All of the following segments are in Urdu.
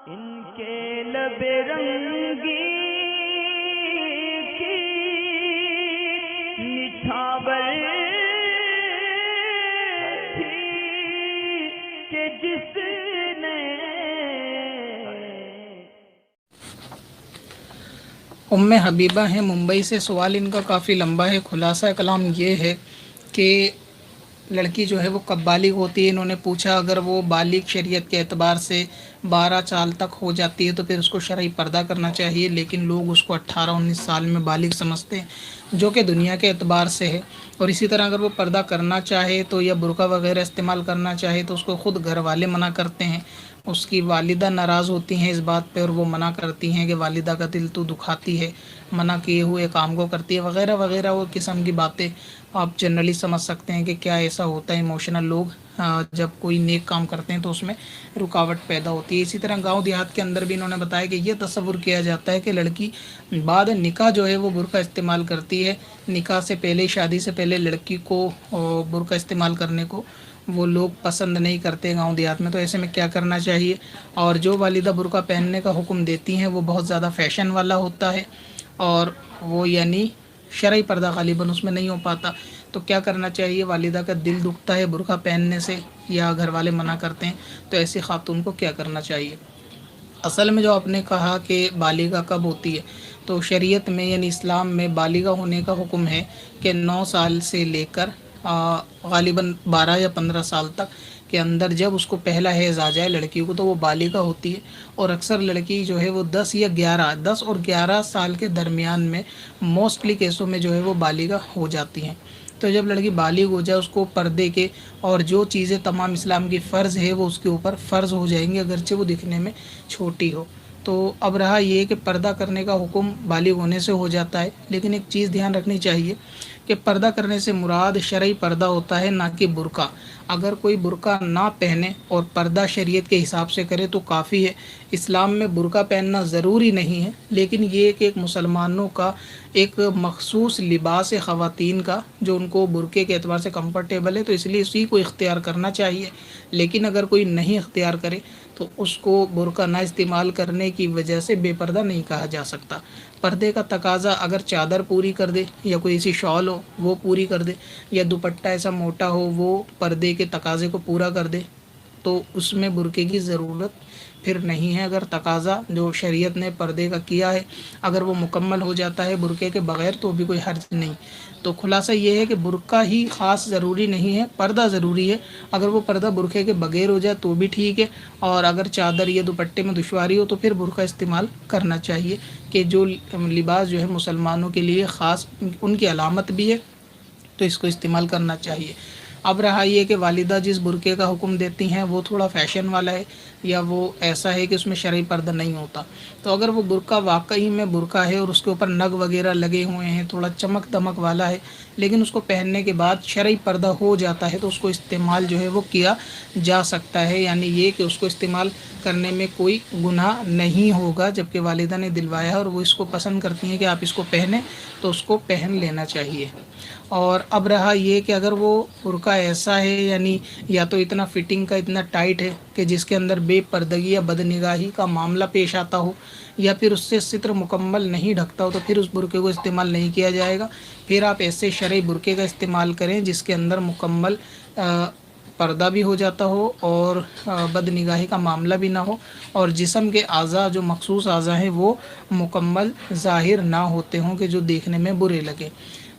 ان کے لب رنگی کی نچھاور تھی کہ جس نے ام حبیبہ ہیں ممبئی سے، سوال ان کا کافی لمبا ہے۔ خلاصہ کلام یہ ہے کہ لڑکی جو ہے وہ کب بالغ ہوتی ہے۔ انہوں نے پوچھا اگر وہ بالغ شریعت کے اعتبار سے 12 سال تک ہو جاتی ہے تو پھر اس کو شرعی پردہ کرنا چاہیے، لیکن لوگ اس کو 18-19 سال میں بالغ سمجھتے ہیں، جو کہ دنیا کے اعتبار سے ہے۔ اور اسی طرح اگر وہ پردہ کرنا چاہے تو یا برقع وغیرہ استعمال کرنا چاہے تو اس کو خود گھر والے منع کرتے ہیں، اس کی والدہ ناراض ہوتی ہیں اس بات پہ اور وہ منع کرتی ہیں کہ والدہ کا دل تو دکھاتی ہے، منع کیے ہوئے کام کو کرتی ہے وغیرہ وغیرہ، وہ قسم کی باتیں آپ جنرلی سمجھ سکتے ہیں کہ کیا ایسا ہوتا ہے۔ ایموشنل لوگ جب کوئی نیک کام کرتے ہیں تو اس میں رکاوٹ پیدا ہوتی ہے۔ اسی طرح گاؤں دیہات کے اندر بھی انہوں نے بتایا کہ یہ تصور کیا جاتا ہے کہ لڑکی بعد نکاح جو ہے وہ برقع استعمال کرتی ہے، نکاح سے پہلے، شادی سے پہلے لڑکی کو برقع استعمال کرنے کو وہ لوگ پسند نہیں کرتے گاؤں دیہات میں۔ تو ایسے میں کیا کرنا چاہیے؟ اور جو والدہ برقع پہننے کا حکم دیتی ہیں وہ بہت زیادہ فیشن والا ہوتا ہے اور وہ یعنی شرعی پردہ غالباً اس میں نہیں ہو پاتا۔ تو کیا کرنا چاہیے؟ والدہ کا دل دکھتا ہے برقع پہننے سے یا گھر والے منع کرتے ہیں تو ایسی خاتون کو کیا کرنا چاہیے؟ اصل میں جو آپ نے کہا کہ بالغہ کب ہوتی ہے، تو شریعت میں یعنی اسلام میں بالغہ ہونے کا حکم ہے کہ 9 سال سے لے کر غالباً 12 یا 15 سال تک کے اندر جب اس کو پہلا حیض آ جائے لڑکی کو تو وہ بالغہ ہوتی ہے۔ اور اکثر لڑکی جو ہے وہ 10 اور 11 سال کے درمیان میں موسٹلی کیسوں میں جو ہے وہ بالغہ ہو جاتی ہیں۔ تو جب لڑکی بالغ ہو جائے اس کو پردے کے اور جو چیزیں تمام اسلام کی فرض ہے وہ اس کے اوپر فرض ہو جائیں گے، اگرچہ وہ دکھنے میں چھوٹی ہو۔ تو اب رہا یہ کہ پردہ کرنے کا حکم بالغ ہونے سے ہو جاتا ہے، لیکن ایک چیز دھیان رکھنی چاہیے کہ پردہ کرنے سے مراد شرعی پردہ ہوتا ہے، نہ کہ برقع۔ اگر کوئی برقع نہ پہنے اور پردہ شریعت کے حساب سے کرے تو کافی ہے۔ اسلام میں برقع پہننا ضروری نہیں ہے، لیکن یہ کہ ایک مسلمانوں کا ایک مخصوص لباس ہے خواتین کا جو ان کو برقعے کے اعتبار سے کمفرٹیبل ہے، تو اس لیے اسی کو اختیار کرنا چاہیے۔ لیکن اگر کوئی نہیں اختیار کرے تو اس کو برقع نہ استعمال کرنے کی وجہ سے بے پردہ نہیں کہا جا سکتا۔ پردے کا تقاضا اگر چادر پوری کر دے یا کوئی ایسی شال ہو وہ پوری کر دے یا دوپٹہ ایسا موٹا ہو وہ پردے کے تقاضے کو پورا کر دے تو اس میں برقعے کی ضرورت پھر نہیں ہے۔ اگر تقاضا جو شریعت نے پردے کا کیا ہے اگر وہ مکمل ہو جاتا ہے برقعے کے بغیر تو بھی کوئی حرج نہیں۔ تو خلاصہ یہ ہے کہ برقع ہی خاص ضروری نہیں ہے، پردہ ضروری ہے۔ اگر وہ پردہ برقعے کے بغیر ہو جائے تو بھی ٹھیک ہے، اور اگر چادر یا دوپٹے میں دشواری ہو تو پھر برقع استعمال کرنا چاہیے، کہ جو لباس جو ہے مسلمانوں کے لیے خاص ان کی علامت بھی ہے تو اس کو استعمال کرنا چاہیے۔ اب رہا یہ کہ والدہ جس برقعے کا حکم دیتی ہیں وہ تھوڑا فیشن والا ہے یا وہ ایسا ہے کہ اس میں شرعی پردہ نہیں ہوتا، تو اگر وہ برقع واقعی میں برقع ہے اور اس کے اوپر نگ وغیرہ لگے ہوئے ہیں، تھوڑا چمک دمک والا ہے، لیکن اس کو پہننے کے بعد شرعی پردہ ہو جاتا ہے تو اس کو استعمال جو ہے وہ کیا جا سکتا ہے، یعنی یہ کہ اس کو استعمال کرنے میں کوئی گناہ نہیں ہوگا، جبکہ والدہ نے دلوایا ہے اور وہ اس کو پسند کرتی ہیں کہ آپ اس کو پہنیں تو اس کو پہن لینا چاہیے۔ اور اب رہا یہ کہ اگر وہ برقع ایسا ہے یعنی یا تو اتنا فٹنگ کا اتنا ٹائٹ ہے کہ جس کے اندر بے پردگی یا بدنگاہی کا معاملہ پیش آتا ہو، یا پھر اس سے ستر مکمل نہیں ڈھکتا ہو، تو پھر اس برقعے کو استعمال نہیں کیا جائے گا۔ پھر آپ ایسے شرعی برقعے کا استعمال کریں جس کے اندر مکمل پردہ بھی ہو جاتا ہو اور بد نگاہی کا معاملہ بھی نہ ہو، اور جسم کے اعضاء جو مخصوص اعضاء ہیں وہ مکمل ظاہر نہ ہوتے ہوں کہ جو دیکھنے میں برے لگے۔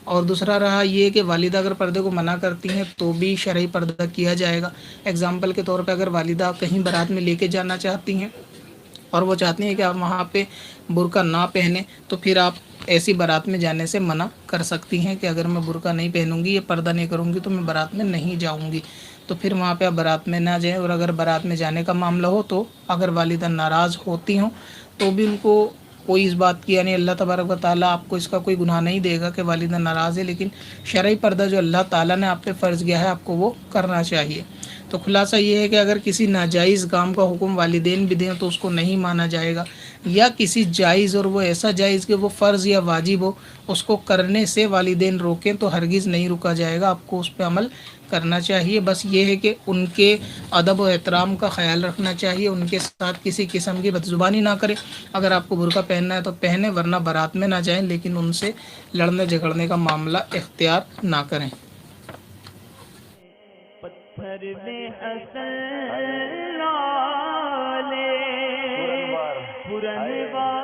اور دوسرا رہا یہ کہ والدہ اگر پردے کو منع کرتی ہیں تو بھی شرعی پردہ کیا جائے گا۔ اگزامپل کے طور پہ اگر والدہ کہیں بارات میں لے کے جانا چاہتی ہیں اور وہ چاہتی ہیں کہ آپ وہاں پہ برقع نہ پہنیں، تو پھر آپ ایسی بارات میں جانے سے منع کر سکتی ہیں کہ اگر میں برقع نہیں پہنوں گی یا پردہ نہیں کروں گی تو میں بارات میں نہیں جاؤں گی، تو پھر وہاں پہ آپ بارات میں نہ جائیں۔ اور اگر بارات میں جانے کا معاملہ ہو تو اگر والدہ ناراض ہوتی ہوں تو بھی ان کو کوئی اس بات کی یعنی اللہ تبارک و تعالیٰ آپ کو اس کا کوئی گناہ نہیں دے گا کہ والدہ ناراض ہے، لیکن شرعی پردہ جو اللہ تعالیٰ نے آپ پہ فرض کیا ہے آپ کو وہ کرنا چاہیے۔ تو خلاصہ یہ ہے کہ اگر کسی ناجائز کام کا حکم والدین بھی دیں تو اس کو نہیں مانا جائے گا، یا کسی جائز اور وہ ایسا جائز کہ وہ فرض یا واجب ہو اس کو کرنے سے والدین روکیں تو ہرگز نہیں رکا جائے گا، آپ کو اس پہ عمل کرنا چاہیے. بس یہ ہے کہ ان کے ادب و احترام کا خیال رکھنا چاہیے, ان کے ساتھ کسی قسم کی بدزبانی نہ کریں. اگر آپ کو برقع پہننا ہے تو پہنیں, ورنہ بارات میں نہ جائیں, لیکن ان سے لڑنے جھگڑنے کا معاملہ اختیار نہ کریں. پتھر میں حسن لالے پرن